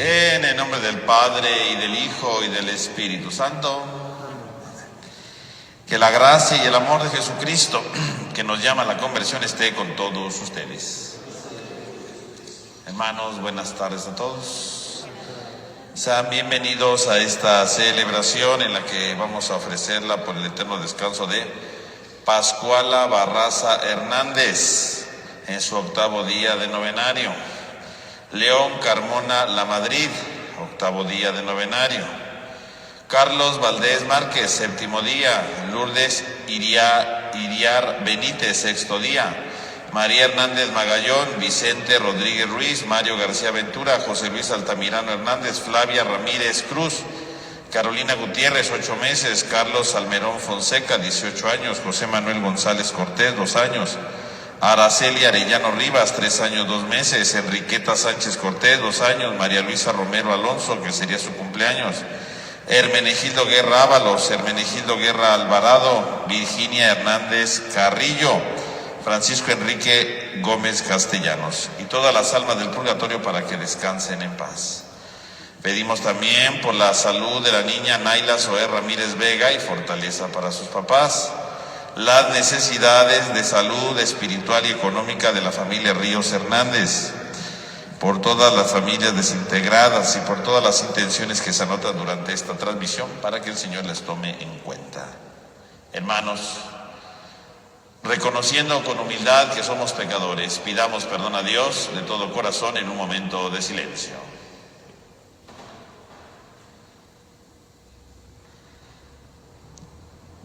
En el nombre del Padre, y del Hijo, y del Espíritu Santo. Que la gracia y el amor de Jesucristo, que nos llama a la conversión, esté con todos ustedes. Hermanos, buenas tardes a todos. Sean bienvenidos a esta celebración en la que vamos a ofrecerla por el eterno descanso de Pascuala Barraza Hernández, en su 8º día de novenario. León Carmona La Madrid, 8º día de novenario. Carlos Valdés Márquez, 7º día. Lourdes Iriar Benítez, 6º día. María Hernández Magallón, Vicente Rodríguez Ruiz, Mario García Ventura, José Luis Altamirano Hernández, Flavia Ramírez Cruz, Carolina Gutiérrez, 8 meses. Carlos Salmerón Fonseca, 18 años. José Manuel González Cortés, 2 años. Araceli Arellano Rivas, 3 años 2 meses. Enriqueta Sánchez Cortés, 2 años. María Luisa Romero Alonso, que sería su cumpleaños. Hermenegildo Guerra Ábalos, Hermenegildo Guerra Alvarado, Virginia Hernández Carrillo, Francisco Enrique Gómez Castellanos, y todas las almas del purgatorio para que descansen en paz. Pedimos también por la salud de la niña Naila Zoé Ramírez Vega y fortaleza para sus papás. Las necesidades de salud espiritual y económica de la familia Ríos Hernández, por todas las familias desintegradas y por todas las intenciones que se anotan durante esta transmisión, para que el Señor les tome en cuenta. Hermanos, reconociendo con humildad que somos pecadores, pidamos perdón a Dios de todo corazón en un momento de silencio.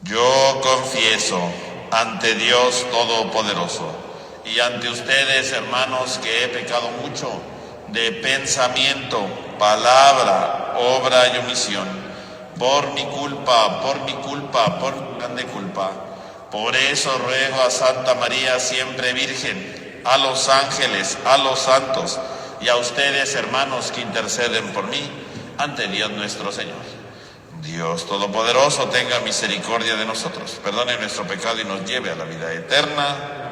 Yo confieso ante Dios Todopoderoso y ante ustedes, hermanos, que he pecado mucho de pensamiento, palabra, obra y omisión, por mi culpa, por mi grande culpa. Por eso ruego a Santa María, siempre Virgen, a los ángeles, a los santos y a ustedes, hermanos, que interceden por mí ante Dios nuestro Señor. Dios Todopoderoso tenga misericordia de nosotros, perdone nuestro pecado y nos lleve a la vida eterna.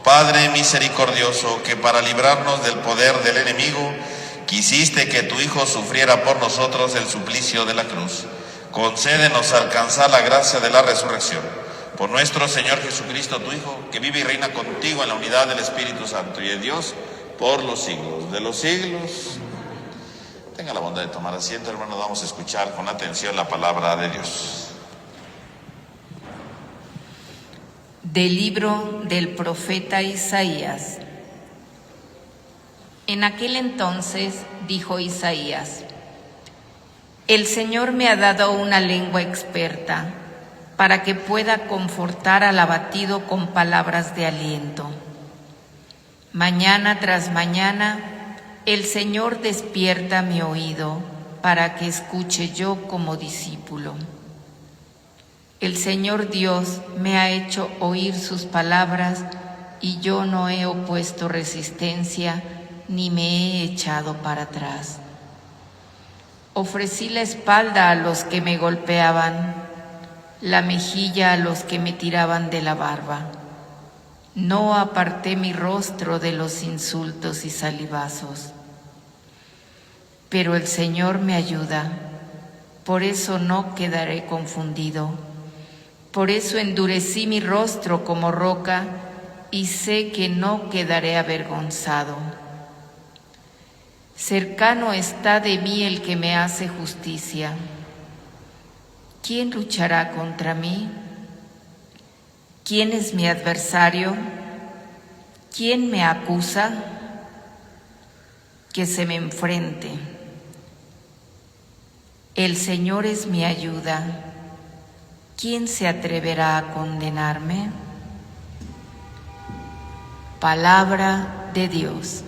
Padre misericordioso, que para librarnos del poder del enemigo, quisiste que tu Hijo sufriera por nosotros el suplicio de la cruz. Concédenos alcanzar la gracia de la resurrección. Por nuestro Señor Jesucristo, tu Hijo, que vive y reina contigo en la unidad del Espíritu Santo y de Dios por los siglos de los siglos. Tenga la bondad de tomar asiento, hermanos. Vamos a escuchar con atención la palabra de Dios. Del libro del profeta Isaías. En aquel entonces dijo Isaías: El Señor me ha dado una lengua experta, para que pueda confortar al abatido con palabras de aliento. Mañana tras mañana, el Señor despierta mi oído, para que escuche yo como discípulo. El Señor Dios me ha hecho oír sus palabras, y yo no he opuesto resistencia, ni me he echado para atrás. Ofrecí la espalda a los que me golpeaban, la mejilla a los que me tiraban de la barba. No aparté mi rostro de los insultos y salivazos. Pero el Señor me ayuda, por eso no quedaré confundido. Por eso endurecí mi rostro como roca y sé que no quedaré avergonzado. Cercano está de mí el que me hace justicia. ¿Quién luchará contra mí? ¿Quién es mi adversario? ¿Quién me acusa? Que se me enfrente. El Señor es mi ayuda. ¿Quién se atreverá a condenarme? Palabra de Dios.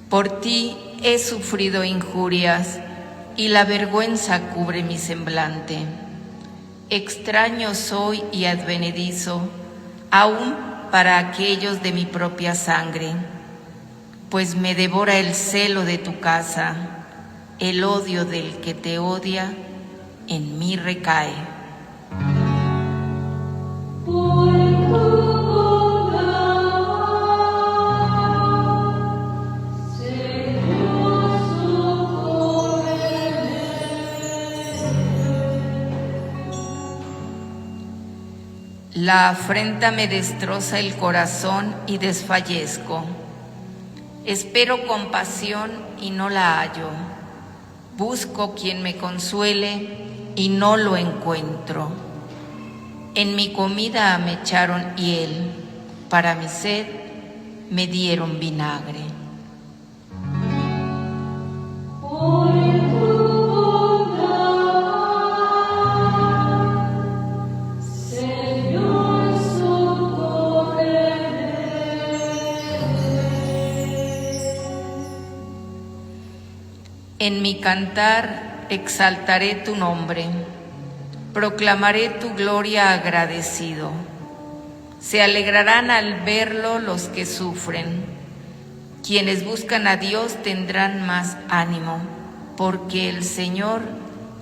Por ti he sufrido injurias y la vergüenza cubre mi semblante. Extraño soy y advenedizo, aún para aquellos de mi propia sangre, pues me devora el celo de tu casa, el odio del que te odia en mí recae. La afrenta me destroza el corazón y desfallezco. Espero compasión y no la hallo. Busco quien me consuele y no lo encuentro. En mi comida me echaron hiel, para mi sed me dieron vinagre. En mi cantar exaltaré tu nombre, proclamaré tu gloria agradecido. Se alegrarán al verlo los que sufren. Quienes buscan a Dios tendrán más ánimo, porque el Señor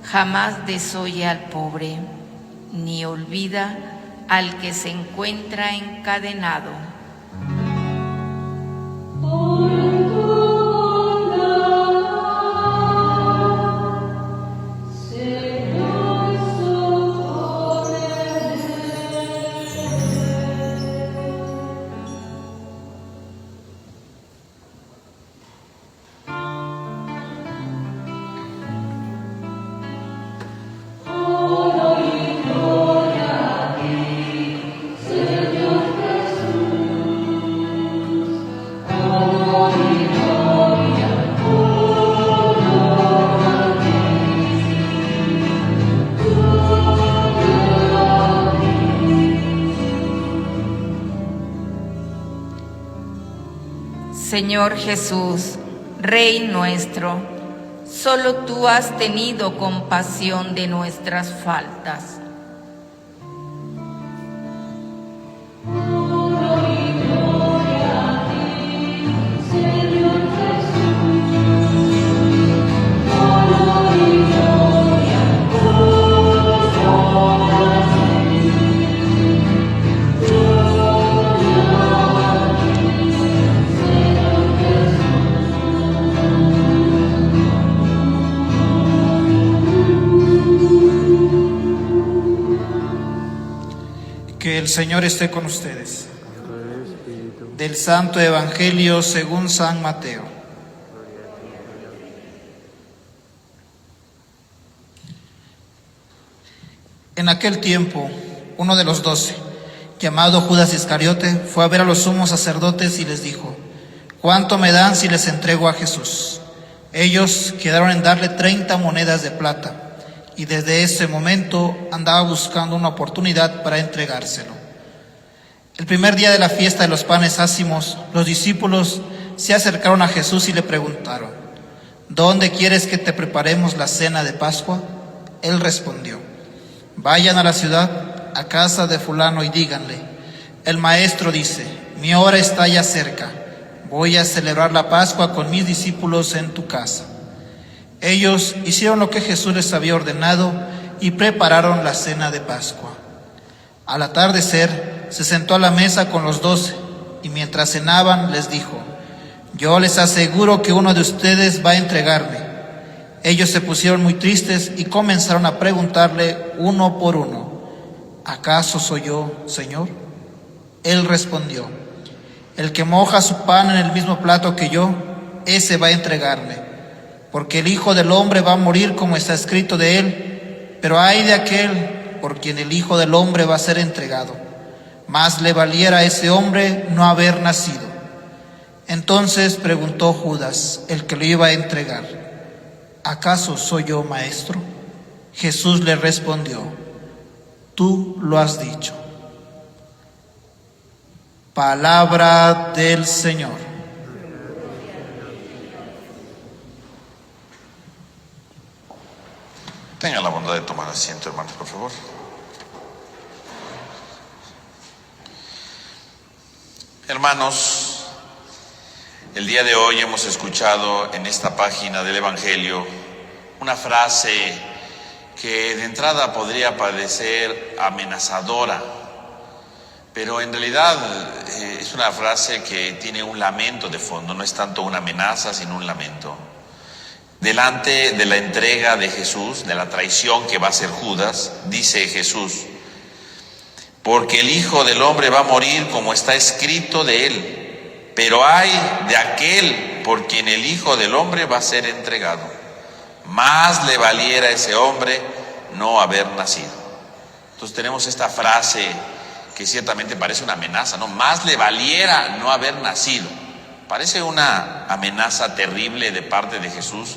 jamás desoye al pobre, ni olvida al que se encuentra encadenado. Señor Jesús, Rey nuestro, solo tú has tenido compasión de nuestras faltas. Que el Señor esté con ustedes. Del Santo Evangelio según San Mateo. En aquel tiempo, uno de los 12, llamado Judas Iscariote, fue a ver a los sumos sacerdotes y les dijo: ¿cuánto me dan si les entrego a Jesús? Ellos quedaron en darle 30 monedas de plata, y desde ese momento andaba buscando una oportunidad para entregárselo. El primer día de la fiesta de los panes ácimos, los discípulos se acercaron a Jesús y le preguntaron: ¿dónde quieres que te preparemos la cena de Pascua? Él respondió: vayan a la ciudad, a casa de fulano, y díganle: el maestro dice, mi hora está ya cerca, voy a celebrar la Pascua con mis discípulos en tu casa. Ellos hicieron lo que Jesús les había ordenado y prepararon la cena de Pascua. Al atardecer, se sentó a la mesa con los 12 y mientras cenaban les dijo: yo les aseguro que uno de ustedes va a entregarme. Ellos se pusieron muy tristes y comenzaron a preguntarle uno por uno: ¿acaso soy yo, Señor? Él respondió: el que moja su pan en el mismo plato que yo, ese va a entregarme. Porque el Hijo del Hombre va a morir como está escrito de él, pero ay de aquel por quien el Hijo del Hombre va a ser entregado. Más le valiera a ese hombre no haber nacido. Entonces preguntó Judas, el que lo iba a entregar: ¿acaso soy yo, maestro? Jesús le respondió: tú lo has dicho. Palabra del Señor. Tengan la bondad de tomar asiento, hermanos, por favor. Hermanos, el día de hoy hemos escuchado en esta página del Evangelio una frase que de entrada podría parecer amenazadora, pero en realidad es una frase que tiene un lamento de fondo, no es tanto una amenaza, sino un lamento. Delante de la entrega de Jesús, de la traición que va a hacer Judas, dice Jesús: porque el Hijo del Hombre va a morir como está escrito de él, pero ay de aquel por quien el Hijo del Hombre va a ser entregado. Más le valiera a ese hombre no haber nacido. Entonces tenemos esta frase que ciertamente parece una amenaza, ¿no? Más le valiera no haber nacido. Parece una amenaza terrible de parte de Jesús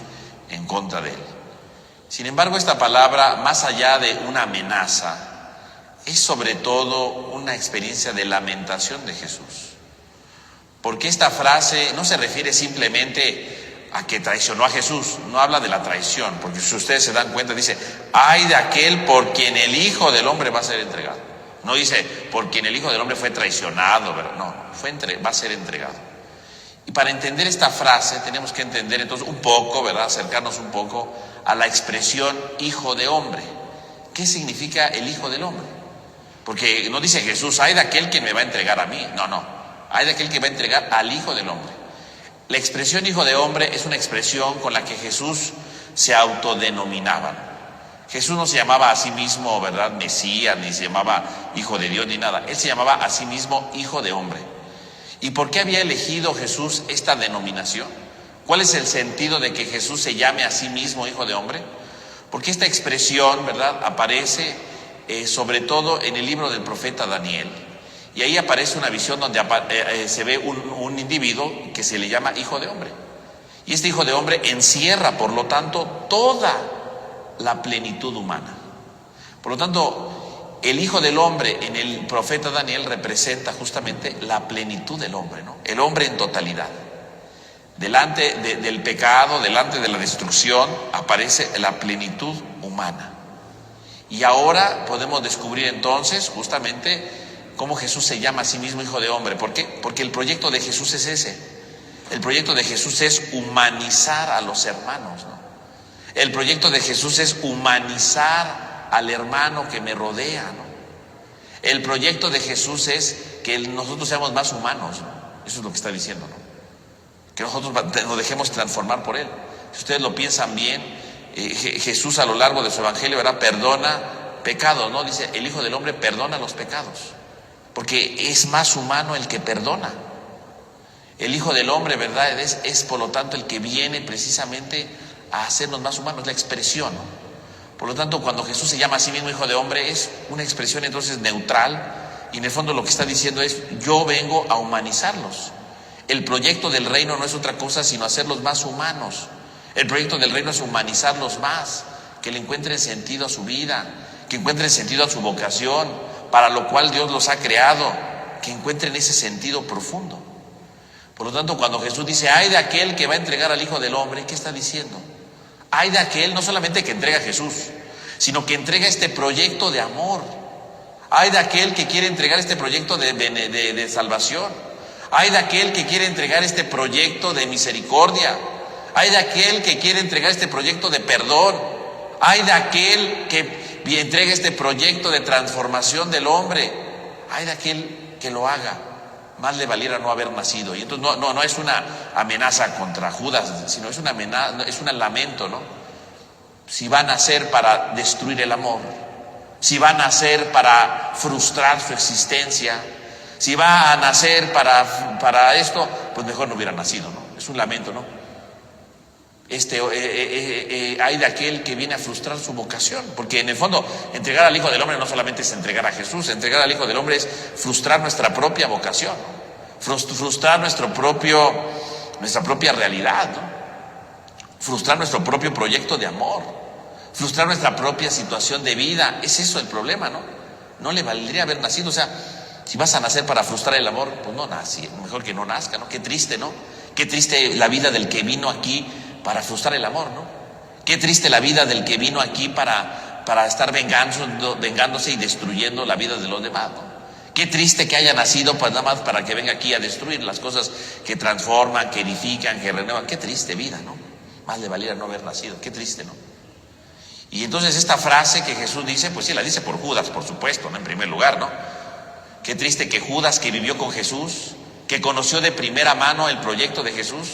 en contra de él. Sin embargo, esta palabra, más allá de una amenaza, es sobre todo una experiencia de lamentación de Jesús. Porque esta frase no se refiere simplemente a que traicionó a Jesús, no habla de la traición, porque si ustedes se dan cuenta dice: ay de aquel por quien el Hijo del Hombre va a ser entregado. No dice por quien el Hijo del Hombre fue traicionado, ¿verdad? No, va a ser entregado. Y para entender esta frase tenemos que entender entonces un poco, ¿verdad? Acercarnos un poco a la expresión Hijo de Hombre. ¿Qué significa el Hijo del Hombre? Porque no dice Jesús: ay de aquel que me va a entregar a mí. No, hay de aquel que va a entregar al Hijo del Hombre. La expresión Hijo de Hombre es una expresión con la que Jesús se autodenominaba. Jesús no se llamaba a sí mismo, ¿verdad?, Mesías, ni se llamaba Hijo de Dios, ni nada. Él se llamaba a sí mismo Hijo de Hombre. ¿Y por qué había elegido Jesús esta denominación? ¿Cuál es el sentido de que Jesús se llame a sí mismo Hijo de Hombre? Porque esta expresión, ¿verdad?, aparece sobre todo en el libro del profeta Daniel. Y ahí aparece una visión donde se ve un individuo que se le llama Hijo de Hombre. Y este Hijo de Hombre encierra, por lo tanto, toda la plenitud humana. Por lo tanto, el Hijo del Hombre en el profeta Daniel representa justamente la plenitud del hombre, ¿no? El hombre en totalidad. Delante del pecado, delante de la destrucción, aparece la plenitud humana. Y ahora podemos descubrir entonces justamente cómo Jesús se llama a sí mismo Hijo de Hombre. ¿Por qué? Porque el proyecto de Jesús es ese. El proyecto de Jesús es humanizar a los hermanos, ¿no? El proyecto de Jesús es humanizar al hermano que me rodea, ¿no? El proyecto de Jesús es que nosotros seamos más humanos, ¿no? Eso es lo que está diciendo, ¿no? Que nosotros nos dejemos transformar por Él. Si ustedes lo piensan bien, Jesús a lo largo de su evangelio, ¿verdad?, perdona pecados, ¿no? Dice, el Hijo del Hombre perdona los pecados, porque es más humano el que perdona. El Hijo del Hombre, ¿verdad? Es por lo tanto el que viene precisamente a hacernos más humanos, la expresión, ¿no? Por lo tanto, cuando Jesús se llama a sí mismo Hijo de Hombre, es una expresión entonces neutral, y en el fondo lo que está diciendo es, yo vengo a humanizarlos. El proyecto del reino no es otra cosa sino hacerlos más humanos. El proyecto del reino es humanizarlos más, que le encuentren sentido a su vida, que encuentren sentido a su vocación, para lo cual Dios los ha creado, que encuentren ese sentido profundo. Por lo tanto, cuando Jesús dice, ay de aquel que va a entregar al Hijo del Hombre, ¿qué está diciendo? Ay de aquel no solamente que entrega a Jesús, sino que entrega este proyecto de amor. Ay de aquel que quiere entregar este proyecto de salvación. Ay de aquel que quiere entregar este proyecto de misericordia. Ay de aquel que quiere entregar este proyecto de perdón. Ay de aquel que entregue este proyecto de transformación del hombre. Ay de aquel que lo haga. Más le valiera no haber nacido. Y entonces no es una amenaza contra Judas, sino es una amenaza, es un lamento, ¿no? Si va a nacer para destruir el amor, si va a nacer para frustrar su existencia, si va a nacer para esto, pues mejor no hubiera nacido, ¿no? Es un lamento, ¿no? Hay de aquel que viene a frustrar su vocación, porque en el fondo entregar al Hijo del Hombre no solamente es entregar a Jesús, entregar al Hijo del Hombre es frustrar nuestra propia vocación, ¿no? Frustrar nuestra propia realidad, ¿no? Frustrar nuestro propio proyecto de amor, frustrar nuestra propia situación de vida. Es eso el problema, ¿no? No le valdría haber nacido. O sea, si vas a nacer para frustrar el amor, pues no nace, mejor que no nazca, ¿no? Qué triste, ¿no? Qué triste la vida del que vino aquí para frustrar el amor, ¿no? Qué triste la vida del que vino aquí para estar vengándose y destruyendo la vida de los demás, ¿no? Qué triste que haya nacido pues nada más para que venga aquí a destruir las cosas que transforman, que edifican, que renuevan. Qué triste vida, ¿no? Más le valiera no haber nacido. Qué triste, ¿no? Y entonces esta frase que Jesús dice, pues sí, la dice por Judas, por supuesto, ¿no? En primer lugar, ¿no? Qué triste que Judas, que vivió con Jesús, que conoció de primera mano el proyecto de Jesús,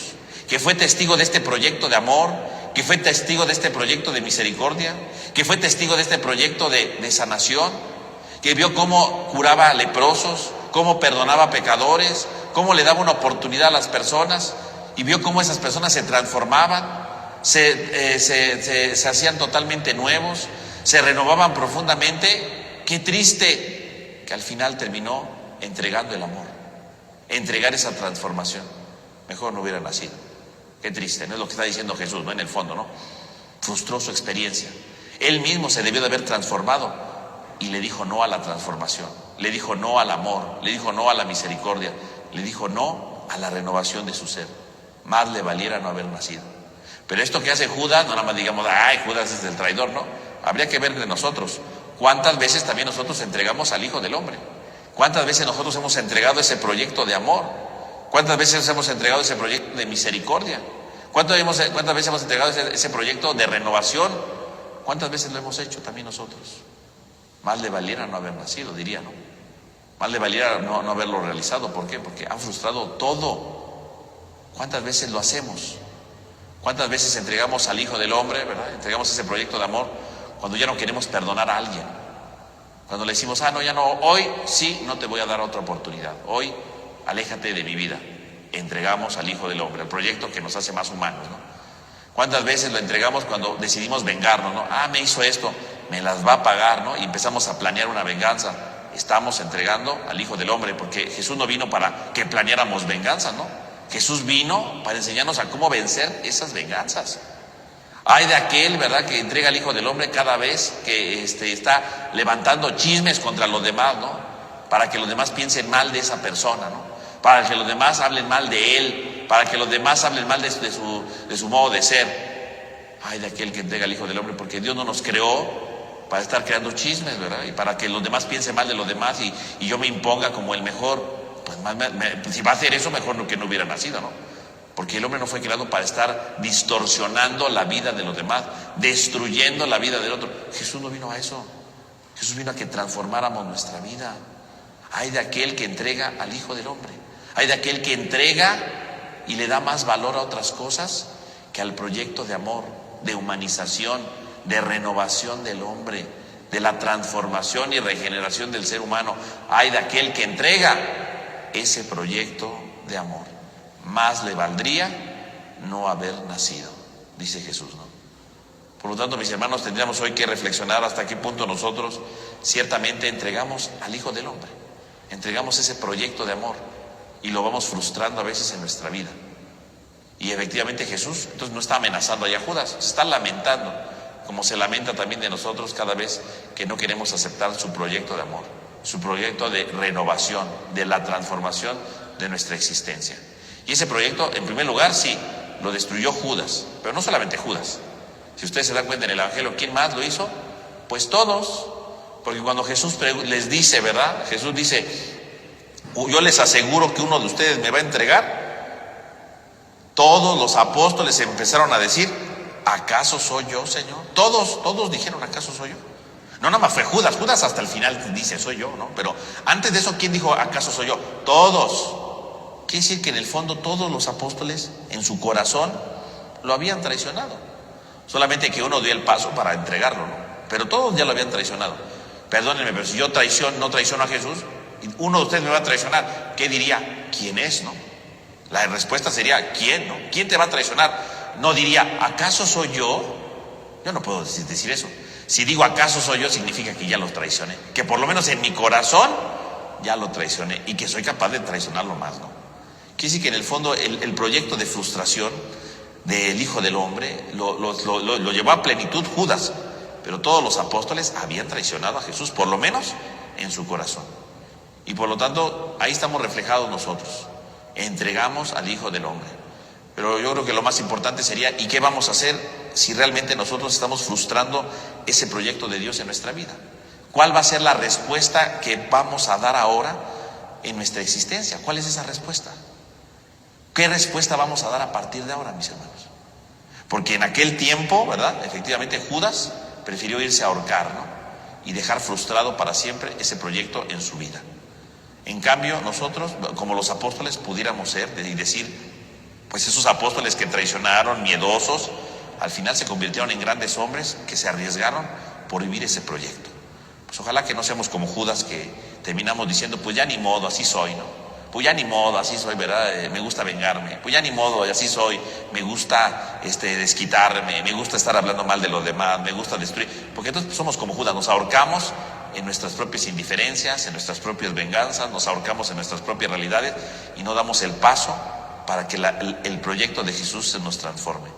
que fue testigo de este proyecto de amor, que fue testigo de este proyecto de misericordia, que fue testigo de este proyecto de sanación, que vio cómo curaba a leprosos, cómo perdonaba a pecadores, cómo le daba una oportunidad a las personas, y vio cómo esas personas se transformaban, se hacían totalmente nuevos, se renovaban profundamente. Qué triste que al final terminó entregando el amor, entregar esa transformación. Mejor no hubiera nacido. Qué triste, ¿no? Es lo que está diciendo Jesús, ¿no? En el fondo, ¿no? Frustró su experiencia. Él mismo se debió de haber transformado y le dijo no a la transformación, le dijo no al amor, le dijo no a la misericordia, le dijo no a la renovación de su ser. Más le valiera no haber nacido. Pero esto que hace Judas, no nada más digamos, ay, Judas es el traidor, ¿no? Habría que ver de nosotros. ¿Cuántas veces también nosotros entregamos al Hijo del Hombre? ¿Cuántas veces nosotros hemos entregado ese proyecto de amor? ¿Cuántas veces hemos entregado ese proyecto de misericordia? ¿Cuántas veces hemos entregado ese proyecto de renovación? ¿Cuántas veces lo hemos hecho también nosotros? Más le valiera no haber nacido, diría, ¿no? Más le valiera no haberlo realizado. ¿Por qué? Porque han frustrado todo. ¿Cuántas veces lo hacemos? ¿Cuántas veces entregamos al Hijo del Hombre, ¿verdad? Entregamos ese proyecto de amor cuando ya no queremos perdonar a alguien. Cuando le decimos, no, ya no, hoy sí no te voy a dar otra oportunidad. Hoy aléjate de mi vida. Entregamos al Hijo del Hombre, el proyecto que nos hace más humanos, ¿no? ¿Cuántas veces lo entregamos cuando decidimos vengarnos, ¿no? Me hizo esto, me las va a pagar, ¿no? Y empezamos a planear una venganza. Estamos entregando al Hijo del Hombre, porque Jesús no vino para que planeáramos venganza, ¿no? Jesús vino para enseñarnos a cómo vencer esas venganzas. Hay de aquel, ¿verdad?, que entrega al Hijo del Hombre cada vez que está levantando chismes contra los demás, ¿no? Para que los demás piensen mal de esa persona, ¿no? Para que los demás hablen mal de él, para que los demás hablen mal de su modo de ser. Hay de aquel que entrega al Hijo del Hombre, porque Dios no nos creó para estar creando chismes, ¿verdad? Y para que los demás piensen mal de los demás y yo me imponga como el mejor. Pues si va a hacer eso, mejor que no hubiera nacido, ¿no? Porque el hombre no fue creado para estar distorsionando la vida de los demás, destruyendo la vida del otro. Jesús no vino a eso. Jesús vino a que transformáramos nuestra vida. Hay de aquel que entrega al Hijo del Hombre. Hay de aquel que entrega y le da más valor a otras cosas que al proyecto de amor, de humanización, de renovación del hombre, de la transformación y regeneración del ser humano. Ay de aquel que entrega ese proyecto de amor. Más le valdría no haber nacido, dice Jesús, ¿no? Por lo tanto, mis hermanos, tendríamos hoy que reflexionar hasta qué punto nosotros ciertamente entregamos al Hijo del Hombre, entregamos ese proyecto de amor y lo vamos frustrando a veces en nuestra vida. Y efectivamente Jesús entonces no está amenazando allá a Judas, se está lamentando, como se lamenta también de nosotros cada vez que no queremos aceptar su proyecto de amor, su proyecto de renovación, de la transformación de nuestra existencia. Y ese proyecto, en primer lugar, sí, lo destruyó Judas, pero no solamente Judas. Si ustedes se dan cuenta en el Evangelio, ¿quién más lo hizo? Pues todos, porque cuando Jesús les dice, ¿verdad? Jesús dice, yo les aseguro que uno de ustedes me va a entregar. Todos los apóstoles empezaron a decir, ¿acaso soy yo, Señor? Todos dijeron, ¿acaso soy yo? No, nada más fue Judas. Judas hasta el final dice, soy yo, ¿no? Pero antes de eso, ¿quién dijo, acaso soy yo? Todos. Quiere decir que en el fondo todos los apóstoles, en su corazón, lo habían traicionado. Solamente que uno dio el paso para entregarlo, ¿no? Pero todos ya lo habían traicionado. Perdónenme, pero si yo no traiciono a Jesús, uno de ustedes me va a traicionar, ¿qué diría? ¿Quién es, no? La respuesta sería, ¿quién, no? ¿Quién te va a traicionar? No diría, ¿acaso soy yo? Yo no puedo decir eso. Si digo acaso soy yo, significa que ya lo traicioné, que por lo menos en mi corazón ya lo traicioné y que soy capaz de traicionarlo más, ¿no? Quiere decir que en el fondo el proyecto de frustración del Hijo del Hombre lo llevó a plenitud Judas, pero todos los apóstoles habían traicionado a Jesús, por lo menos en su corazón. Y por lo tanto, ahí estamos reflejados nosotros. Entregamos al Hijo del Hombre. Pero yo creo que lo más importante sería, ¿y qué vamos a hacer si realmente nosotros estamos frustrando ese proyecto de Dios en nuestra vida? ¿Cuál va a ser la respuesta que vamos a dar ahora en nuestra existencia? ¿Cuál es esa respuesta? ¿Qué respuesta vamos a dar a partir de ahora, mis hermanos? Porque en aquel tiempo, ¿verdad? Efectivamente Judas prefirió irse a ahorcar, ¿no? Y dejar frustrado para siempre ese proyecto en su vida. En cambio, nosotros, como los apóstoles, pudiéramos ser y decir, pues esos apóstoles que traicionaron, miedosos, al final se convirtieron en grandes hombres que se arriesgaron por vivir ese proyecto. Pues ojalá que no seamos como Judas, que terminamos diciendo, pues ya ni modo, así soy, ¿no? Pues ya ni modo, así soy, ¿verdad? Me gusta vengarme. Pues ya ni modo, así soy. Me gusta desquitarme, me gusta estar hablando mal de los demás, me gusta destruir. Porque entonces somos como Judas, nos ahorcamos en nuestras propias indiferencias, en nuestras propias venganzas, nos ahorcamos en nuestras propias realidades y no damos el paso para que el proyecto de Jesús se nos transforme.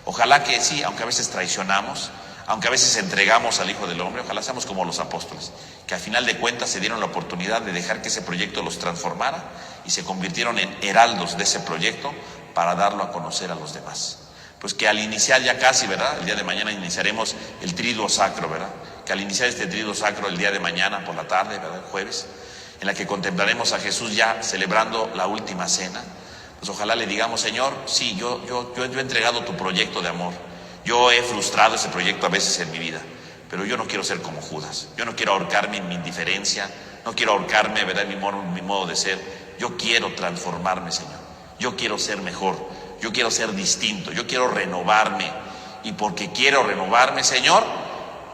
Ojalá que sí, aunque a veces traicionamos, aunque a veces entregamos al Hijo del Hombre, ojalá seamos como los apóstoles, que al final de cuentas se dieron la oportunidad de dejar que ese proyecto los transformara y se convirtieron en heraldos de ese proyecto para darlo a conocer a los demás. Pues que al iniciar ya casi, ¿verdad? El día de mañana iniciaremos el Triduo Sacro, ¿verdad? Que al iniciar este Triduo Sacro el día de mañana por la tarde, ¿verdad? El jueves, en la que contemplaremos a Jesús ya celebrando la última cena, pues ojalá le digamos, Señor, sí, yo he entregado tu proyecto de amor. Yo he frustrado ese proyecto a veces en mi vida, pero yo no quiero ser como Judas. Yo no quiero ahorcarme en mi indiferencia, no quiero ahorcarme, ¿verdad?, en mi modo de ser. Yo quiero transformarme, Señor. Yo quiero ser mejor, yo quiero ser distinto, yo quiero renovarme. Y porque quiero renovarme, Señor,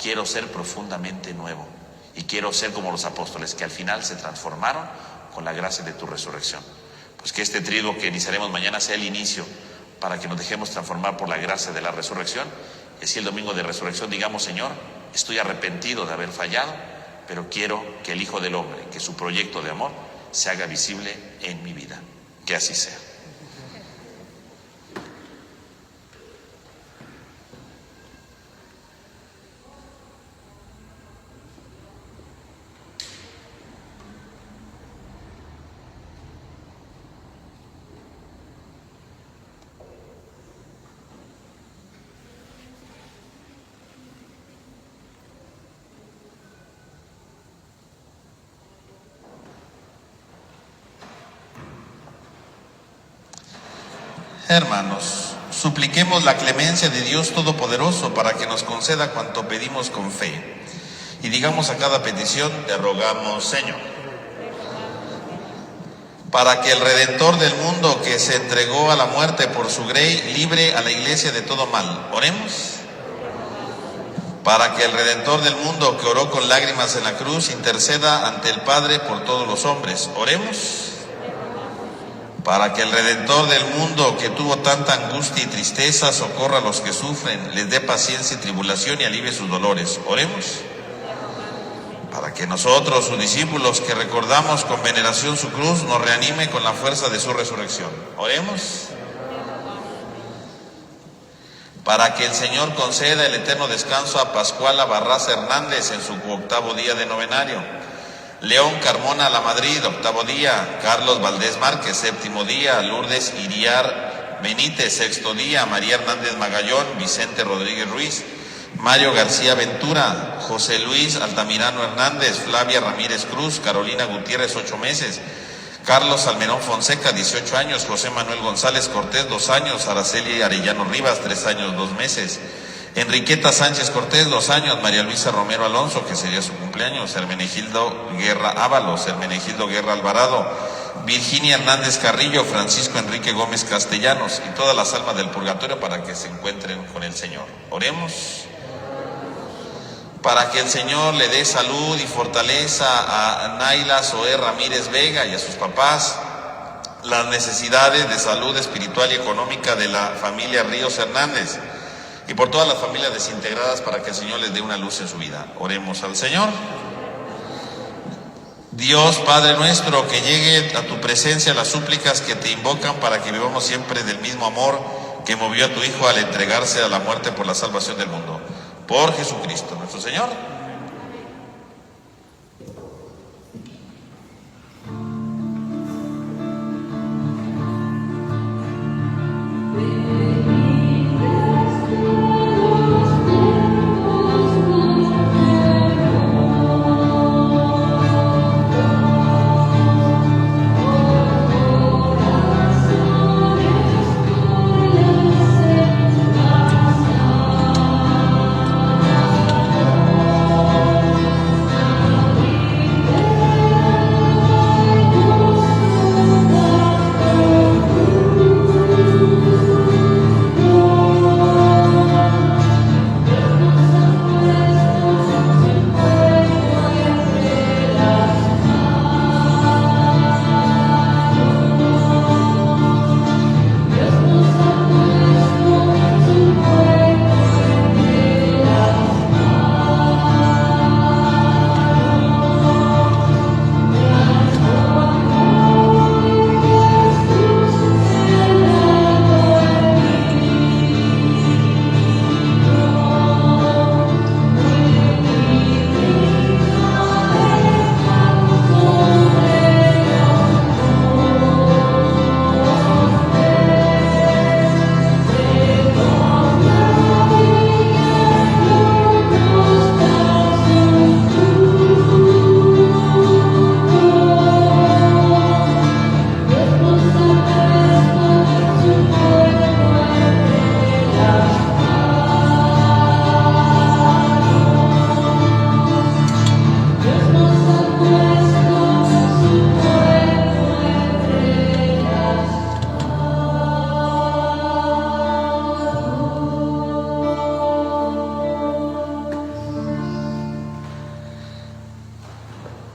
quiero ser profundamente nuevo. Y quiero ser como los apóstoles, que al final se transformaron con la gracia de tu resurrección. Pues que este triduo que iniciaremos mañana sea el inicio para que nos dejemos transformar por la gracia de la resurrección. Y así el domingo de resurrección digamos, Señor, estoy arrepentido de haber fallado, pero quiero que el Hijo del Hombre, que su proyecto de amor se haga visible en mi vida. Que así sea. Hermanos, supliquemos la clemencia de Dios Todopoderoso para que nos conceda cuanto pedimos con fe. Y digamos a cada petición, te rogamos, Señor, para que el Redentor del mundo, que se entregó a la muerte por su grey, libre a la Iglesia de todo mal. Oremos. para que el Redentor del mundo, que oró con lágrimas en la cruz, interceda ante el Padre por todos los hombres. Oremos. Para que el Redentor del mundo, que tuvo tanta angustia y tristeza, socorra a los que sufren, les dé paciencia y tribulación y alivie sus dolores. Oremos. Para que nosotros, sus discípulos, que recordamos con veneración su cruz, nos reanime con la fuerza de su resurrección. Oremos. Para que el Señor conceda el eterno descanso a Pascuala Barraza Hernández en su 8º día de novenario, León Carmona La Madrid, 8º día, Carlos Valdés Márquez, 7º día, Lourdes Iriar Benítez, 6º día, María Hernández Magallón, Vicente Rodríguez Ruiz, Mario García Ventura, José Luis Altamirano Hernández, Flavia Ramírez Cruz, Carolina Gutiérrez, 8 meses, Carlos Almerón Fonseca, 18 años, José Manuel González Cortés, 2 años, Araceli Arellano Rivas, 3 años, 2 meses, Enriqueta Sánchez Cortés, 2 años, María Luisa Romero Alonso, que sería su cumpleaños, Hermenegildo Guerra Ábalos, Hermenegildo Guerra Alvarado, Virginia Hernández Carrillo, Francisco Enrique Gómez Castellanos y todas las almas del purgatorio para que se encuentren con el Señor. Oremos. Para que el Señor le dé salud y fortaleza a Naila Zoé Ramírez Vega y a sus papás, las necesidades de salud espiritual y económica de la familia Ríos Hernández, y por todas las familias desintegradas, para que el Señor les dé una luz en su vida. Oremos al Señor. Dios Padre nuestro, que llegue a tu presencia las súplicas que te invocan para que vivamos siempre del mismo amor que movió a tu Hijo al entregarse a la muerte por la salvación del mundo. Por Jesucristo nuestro Señor.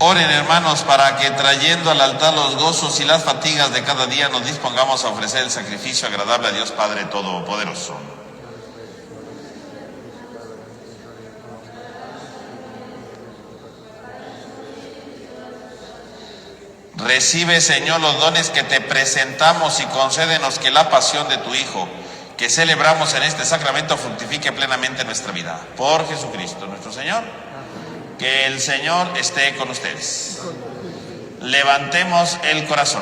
Oren, hermanos, para que trayendo al altar los gozos y las fatigas de cada día nos dispongamos a ofrecer el sacrificio agradable a Dios Padre Todopoderoso. Recibe, Señor, los dones que te presentamos y concédenos que la pasión de tu Hijo, que celebramos en este sacramento, fructifique plenamente nuestra vida. Por Jesucristo nuestro Señor. Que el Señor esté con ustedes. Levantemos el corazón.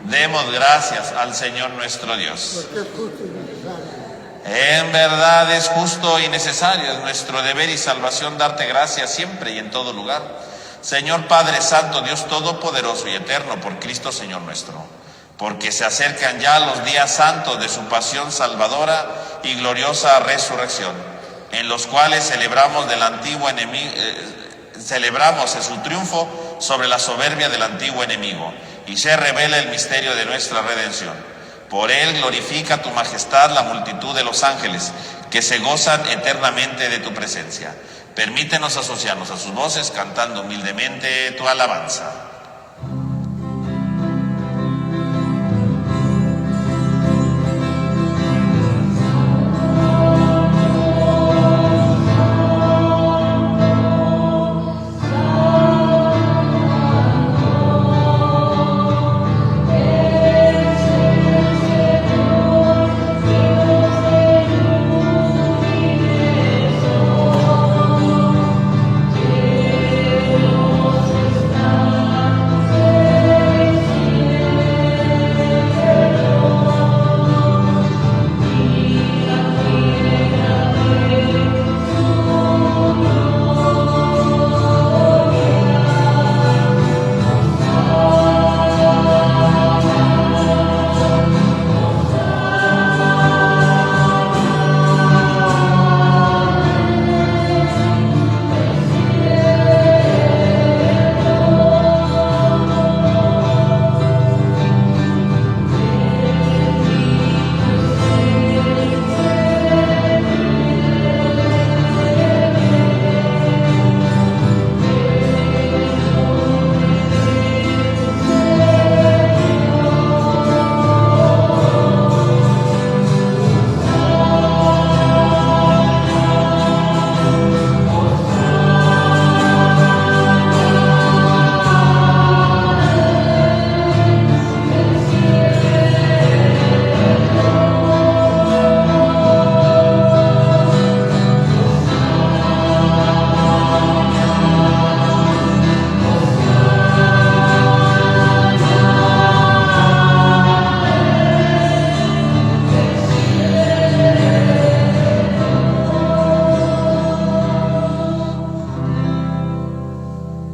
Demos gracias al Señor nuestro Dios. En verdad es justo y necesario, es nuestro deber y salvación darte gracias siempre y en todo lugar. Señor Padre Santo, Dios Todopoderoso y Eterno, por Cristo Señor nuestro, porque se acercan ya los días santos de su pasión salvadora y gloriosa resurrección, en los cuales celebramos del antiguo enemigo, celebramos en su triunfo sobre la soberbia del antiguo enemigo, y se revela el misterio de nuestra redención. Por él glorifica tu majestad la multitud de los ángeles, que se gozan eternamente de tu presencia. Permítenos asociarnos a sus voces, cantando humildemente tu alabanza.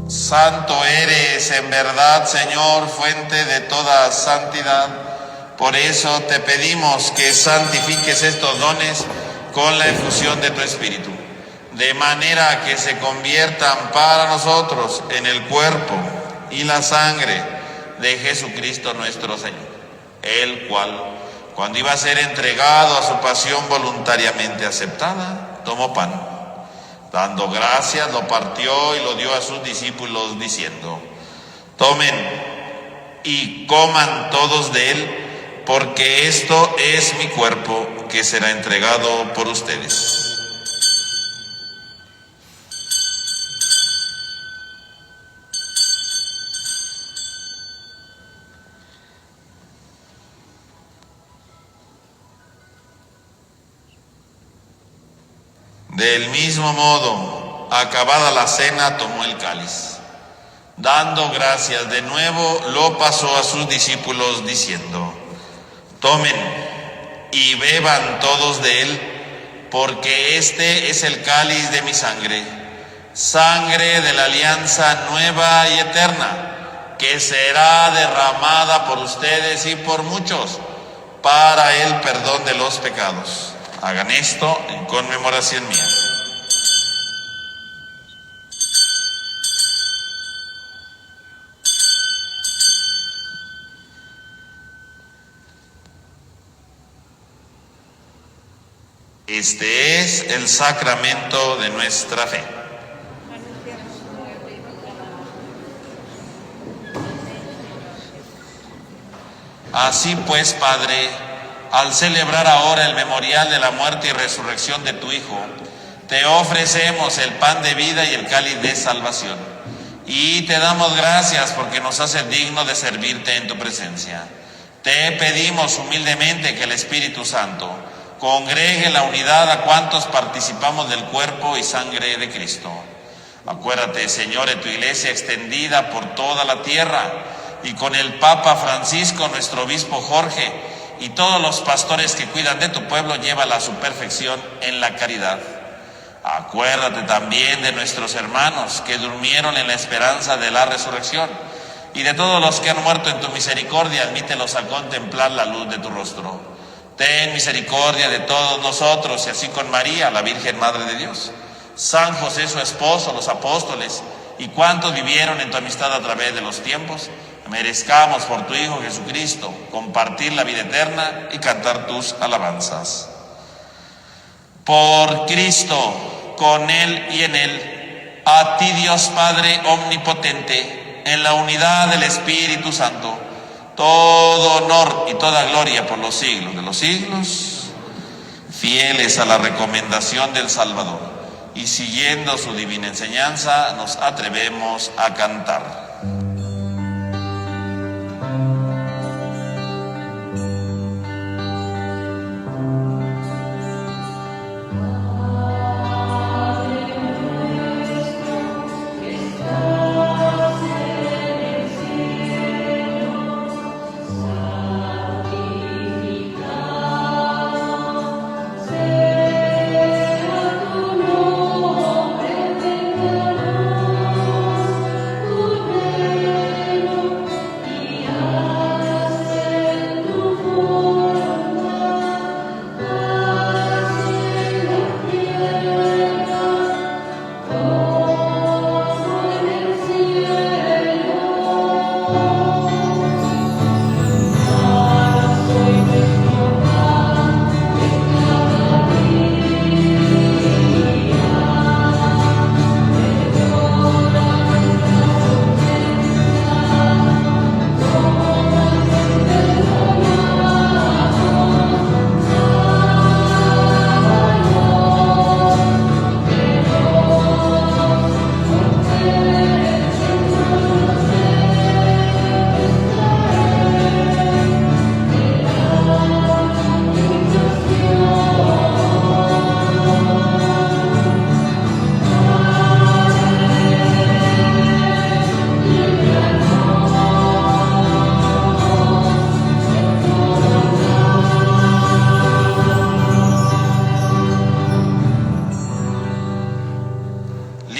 Santo eres en verdad, Señor, fuente de toda santidad. Por eso te pedimos que santifiques estos dones con la efusión de tu Espíritu, de manera que se conviertan para nosotros en el cuerpo y la sangre de Jesucristo nuestro Señor, el cual, cuando iba a ser entregado a su pasión voluntariamente aceptada, tomó pan. Dando gracias, lo partió y lo dio a sus discípulos, diciendo: tomen y coman todos de él, porque esto es mi cuerpo, que será entregado por ustedes. Del mismo modo, acabada la cena, tomó el cáliz. Dando gracias de nuevo, lo pasó a sus discípulos, diciendo: tomen y beban todos de él, porque este es el cáliz de mi sangre, sangre de la alianza nueva y eterna, que será derramada por ustedes y por muchos para el perdón de los pecados. Hagan esto en conmemoración mía. Este es el sacramento de nuestra fe. Así pues, Padre, al celebrar ahora el memorial de la muerte y resurrección de tu Hijo, te ofrecemos el pan de vida y el cáliz de salvación. Y te damos gracias porque nos haces dignos de servirte en tu presencia. Te pedimos humildemente que el Espíritu Santo congregue la unidad a cuantos participamos del cuerpo y sangre de Cristo. Acuérdate, Señor, de tu iglesia extendida por toda la tierra, y con el Papa Francisco, nuestro obispo Jorge, y todos los pastores que cuidan de tu pueblo, llévala a su perfección en la caridad. Acuérdate también de nuestros hermanos que durmieron en la esperanza de la resurrección, y de todos los que han muerto en tu misericordia, admítelos a contemplar la luz de tu rostro. Ten misericordia de todos nosotros, y así con María, la Virgen Madre de Dios, San José su esposo, los apóstoles, y cuantos vivieron en tu amistad a través de los tiempos, merezcamos por tu Hijo Jesucristo compartir la vida eterna y cantar tus alabanzas. Por Cristo, con Él y en Él, a ti Dios Padre omnipotente, en la unidad del Espíritu Santo, todo honor y toda gloria por los siglos de los siglos. Fieles a la recomendación del Salvador y siguiendo su divina enseñanza, nos atrevemos a cantar.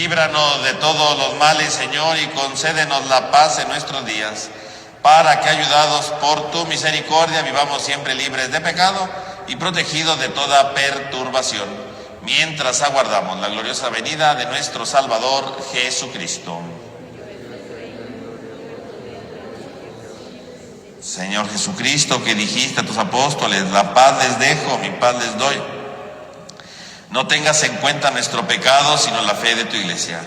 Líbranos de todos los males, Señor, y concédenos la paz en nuestros días, para que, ayudados por tu misericordia, vivamos siempre libres de pecado y protegidos de toda perturbación, mientras aguardamos la gloriosa venida de nuestro Salvador Jesucristo. Señor Jesucristo, que dijiste a tus apóstoles, la paz les dejo, mi paz les doy. No tengas en cuenta nuestro pecado, sino la fe de tu iglesia.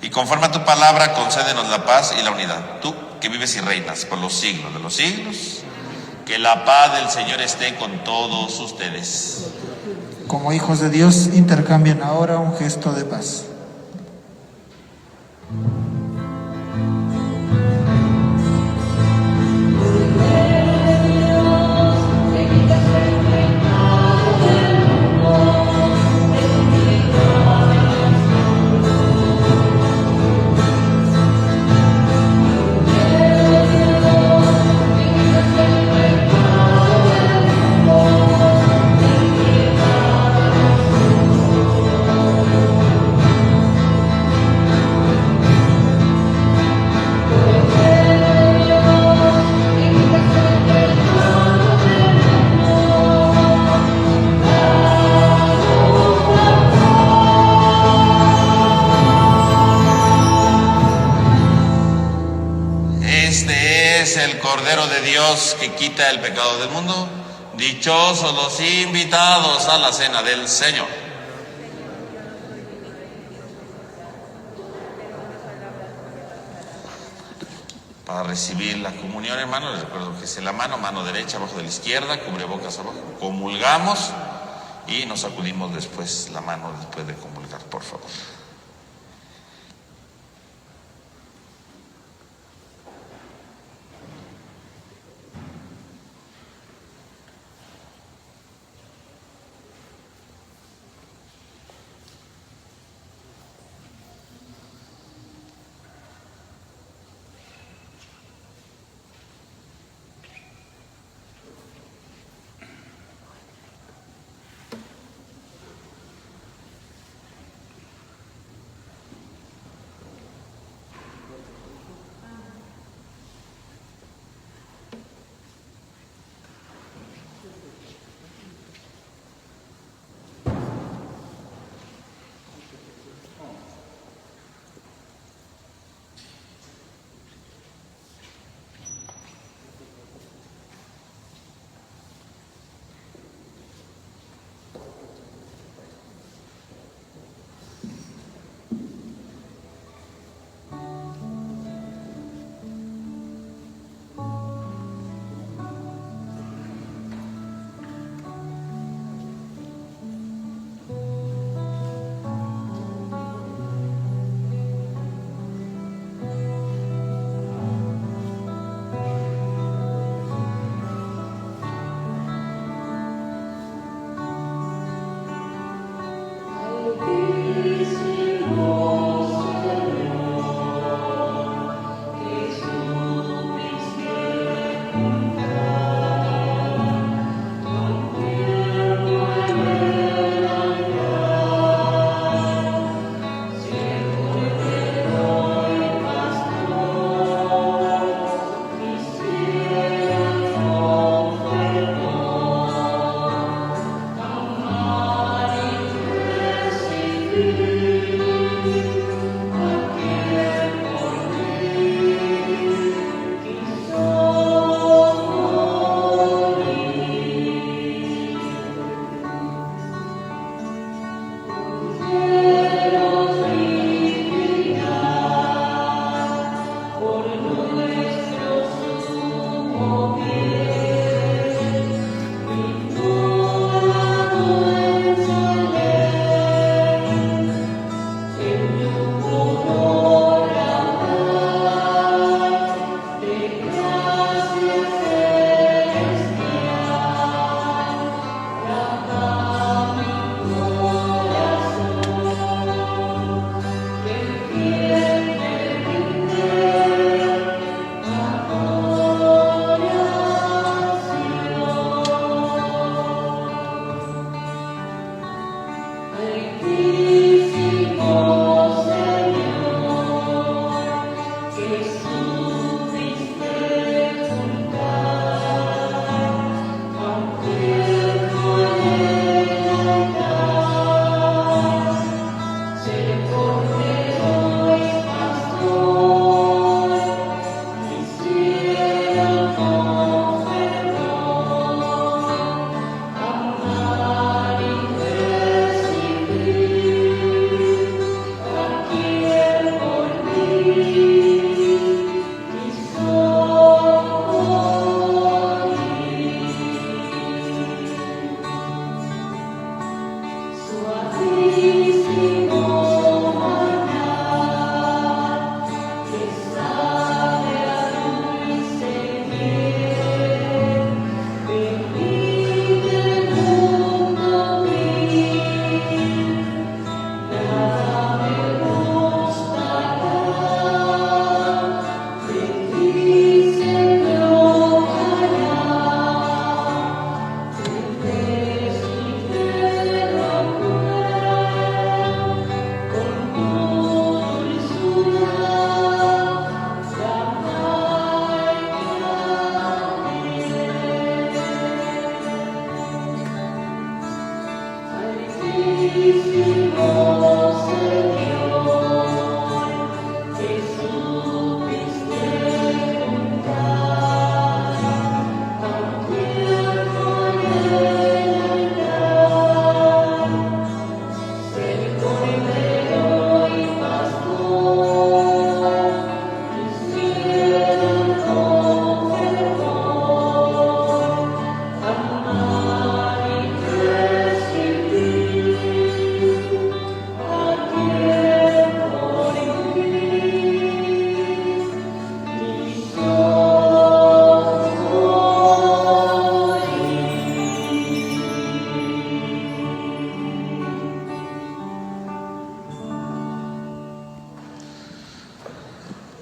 Y conforme a tu palabra, concédenos la paz y la unidad. Tú, que vives y reinas por los siglos de los siglos, que la paz del Señor esté con todos ustedes. Como hijos de Dios, intercambien ahora un gesto de paz. Cordero de Dios que quita el pecado del mundo. Dichosos los invitados a la cena del Señor. Para recibir la comunión, hermanos, les recuerdo que es la mano derecha abajo de la izquierda, cubrebocas abajo. Comulgamos y nos sacudimos después la mano después de comulgar, por favor.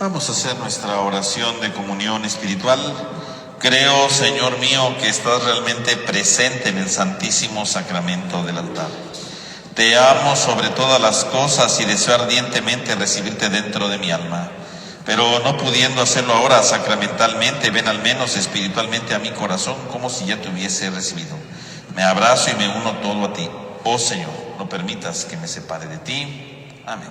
Vamos a hacer nuestra oración de comunión espiritual. Creo, Señor mío, que estás realmente presente en el Santísimo Sacramento del altar. Te amo sobre todas las cosas y deseo ardientemente recibirte dentro de mi alma. Pero no pudiendo hacerlo ahora sacramentalmente, ven al menos espiritualmente a mi corazón como si ya te hubiese recibido. Me abrazo y me uno todo a ti. Oh Señor, no permitas que me separe de ti. Amén.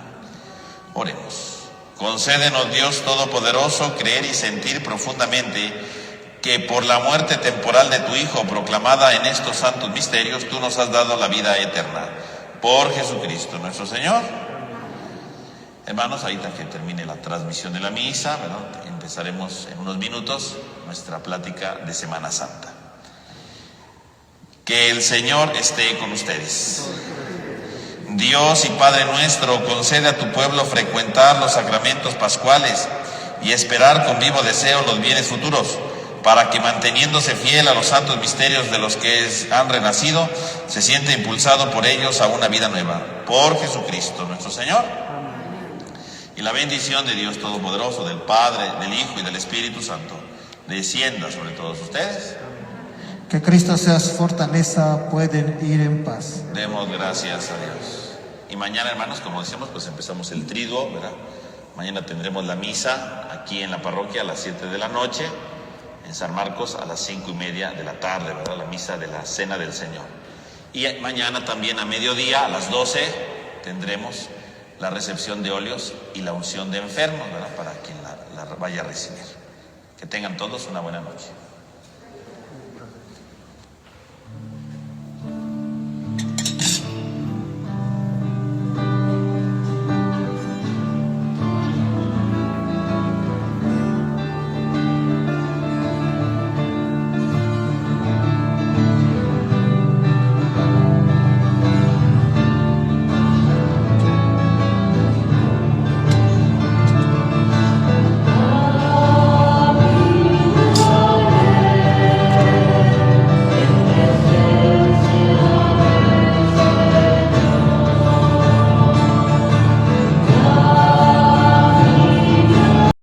Oremos. Concédenos, Dios Todopoderoso, creer y sentir profundamente que por la muerte temporal de tu Hijo proclamada en estos santos misterios, tú nos has dado la vida eterna. Por Jesucristo nuestro Señor. Hermanos, ahorita que termine la transmisión de la misa, ¿verdad?, empezaremos en unos minutos nuestra plática de Semana Santa. Que el Señor esté con ustedes. Dios y Padre nuestro, concede a tu pueblo frecuentar los sacramentos pascuales y esperar con vivo deseo los bienes futuros, para que manteniéndose fiel a los santos misterios de los que han renacido, se sienta impulsado por ellos a una vida nueva. Por Jesucristo nuestro Señor. Y la bendición de Dios Todopoderoso, del Padre, del Hijo y del Espíritu Santo, descienda sobre todos ustedes. Que Cristo sea su fortaleza, pueden ir en paz. Demos gracias a Dios. Y mañana, hermanos, como decíamos, pues empezamos el triduo, ¿verdad? Mañana tendremos la misa aquí en la parroquia a las 7 de la noche, en San Marcos a las 5:30 de la tarde, ¿verdad? La misa de la Cena del Señor. Y mañana también a mediodía, a las 12, tendremos la recepción de óleos y la unción de enfermos, ¿verdad?, para quien la vaya a recibir. Que tengan todos una buena noche.